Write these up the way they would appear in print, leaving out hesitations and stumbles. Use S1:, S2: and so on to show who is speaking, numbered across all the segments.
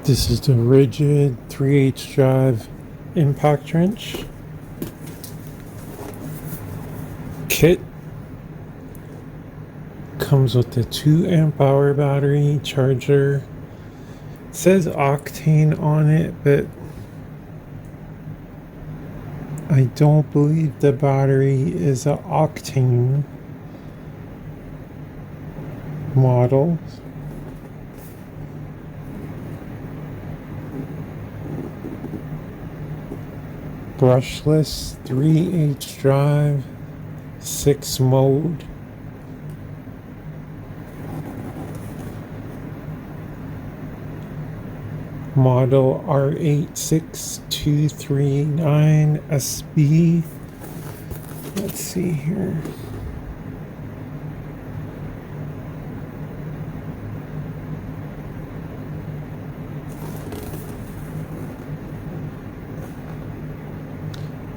S1: This is the Ridgid 3/8 drive impact wrench kit. Comes with the 2 amp-hour battery charger. It says Octane on it, but I don't believe the battery is an Octane model. Brushless 3/8 drive, 6 mode. Model R86239SB. Let's see here.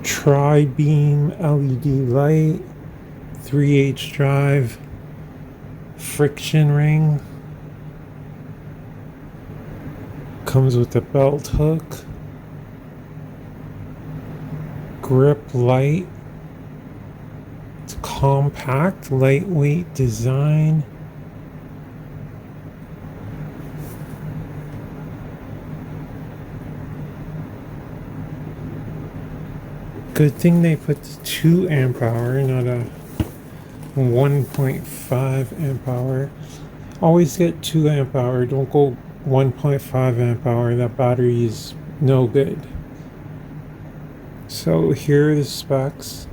S1: Tri-beam LED light, 3/8 drive, friction ring. Comes with a belt hook, grip light. It's compact, lightweight design. Good thing they put the 2 amp-hour, not a 1.5 amp-hour. Always get 2 amp-hour. Don't go 1.5 amp-hour. That battery is no good. So here are the specs.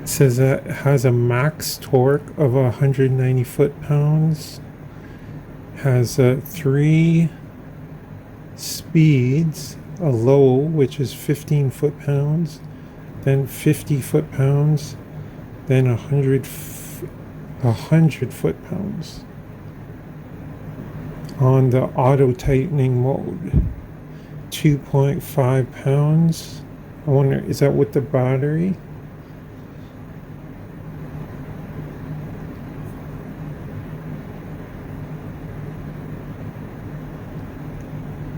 S1: It says that it has a max torque of 190 foot-pounds. Has 3 speeds, a low, which is 15 foot-pounds, then 50 foot-pounds, then 100 foot-pounds on the auto tightening mode. 2.5 pounds. I wonder, is that with the battery?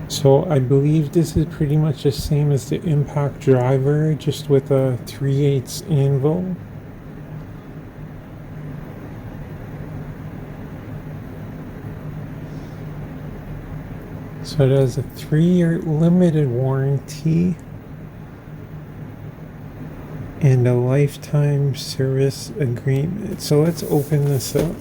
S1: So I believe this is pretty much the same as the impact driver, just with a 3/8 anvil. So it has a 3-year limited warranty and a lifetime service agreement. So let's open this up.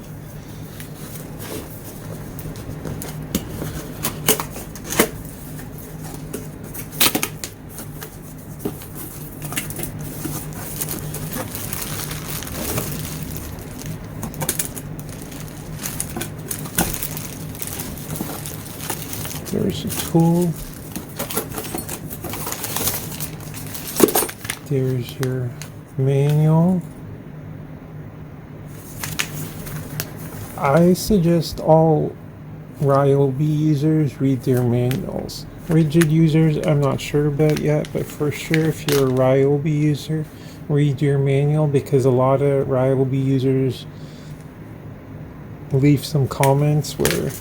S1: There's a tool. There's your manual. I suggest all Ryobi users read their manuals. Ridgid users, I'm not sure about yet, but for sure if you're a Ryobi user, read your manual, because a lot of Ryobi users leave some comments where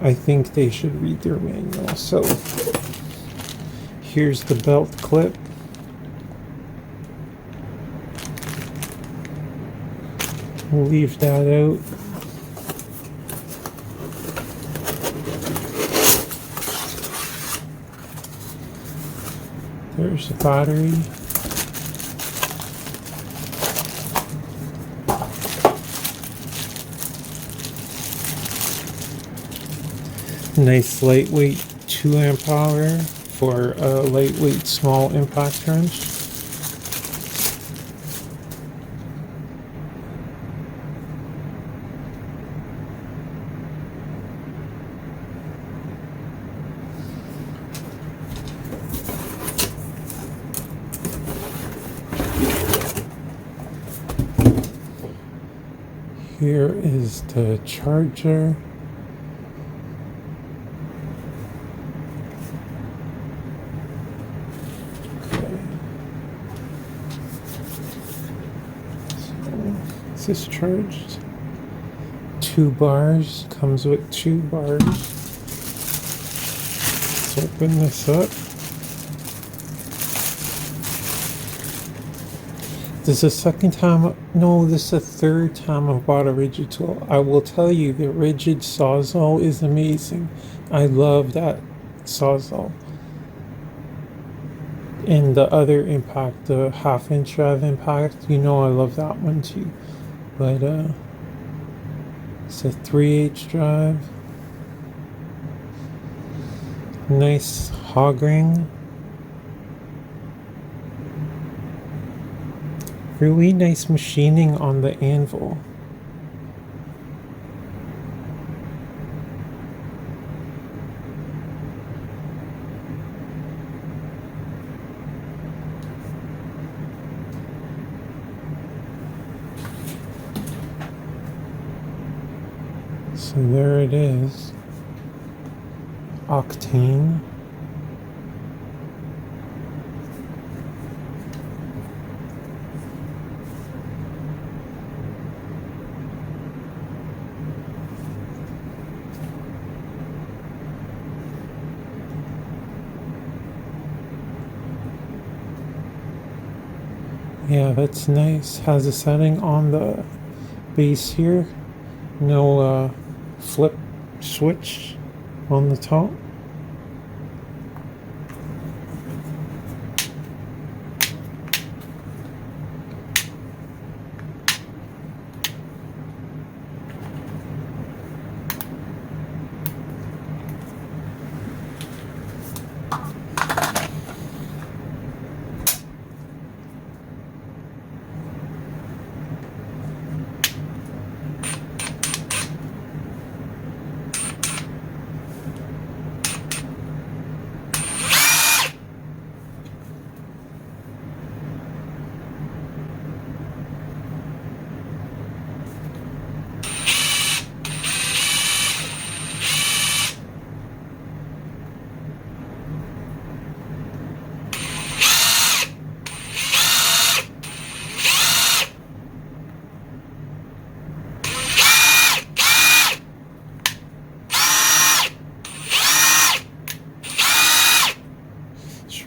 S1: I think they should read their manual. So here's the belt clip. We'll leave that out. There's the battery. Nice lightweight 2 amp-hour for a lightweight small impact wrench. Here is the charger. Is this charged? 2 bars. Comes with 2 bars. Let's open this up. This is the second time, no, this is the third time I've bought a Ridgid tool. I will tell you, the Ridgid Sawzall is amazing. I love that Sawzall. And the other Impact, the 1/2-inch drive Impact, you know I love that one too. But it's a 3/8 drive. Nice hog ring. Really nice machining on the anvil. So there it is. Octane. Yeah, that's nice. Has a setting on the base here. No flip switch on the top.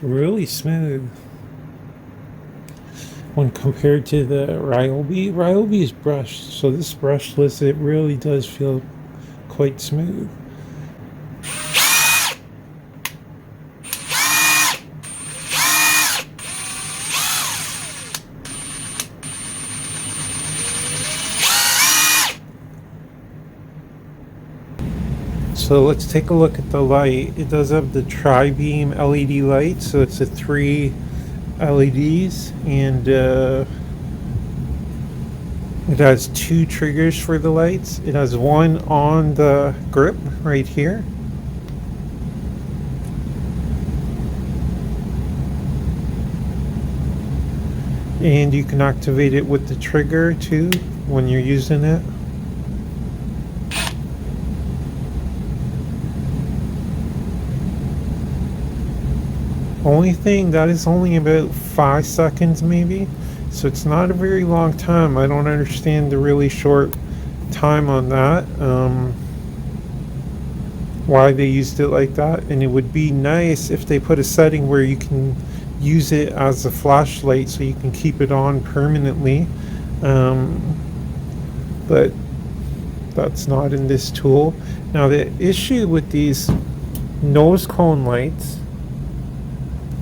S1: Really smooth when compared to the Ryobi. Ryobi is brushed, so this brushless, it really does feel quite smooth. So let's take a look at the light. It does have the tri-beam LED light, so it's a 3 LEDs, and it has 2 triggers for the lights. It has one on the grip right here. And you can activate it with the trigger too when you're using it. Only thing, that is only about 5 seconds maybe, so it's not a very long time. I don't understand the really short time on that, why they used it like that. And it would be nice if they put a setting where you can use it as a flashlight so you can keep it on permanently, but that's not in this tool. Now the issue with these nose cone lights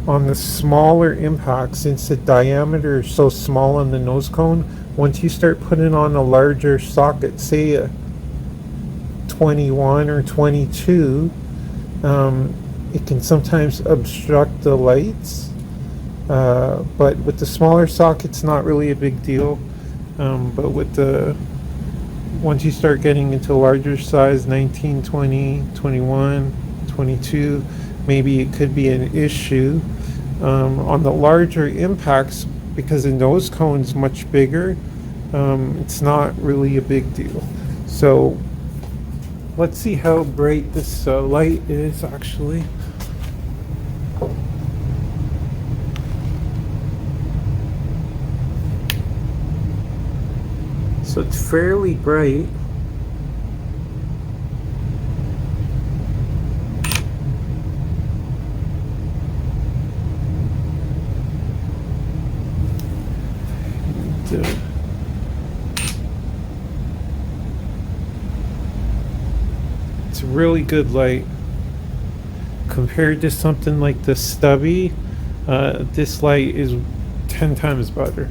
S1: on the smaller Impact, since the diameter is so small on the nose cone, once you start putting on a larger socket, say a 21 or 22, it can sometimes obstruct the lights, but with the smaller sockets, not really a big deal. But with the, once you start getting into larger size, 19, 20, 21, 22, maybe it could be an issue. On the larger Impacts, because the nose cone's much bigger, it's not really a big deal. So let's see how bright this light is actually. So it's fairly bright. used it. It's a really good light. Compared to something like the Stubby, this light is 10 times better.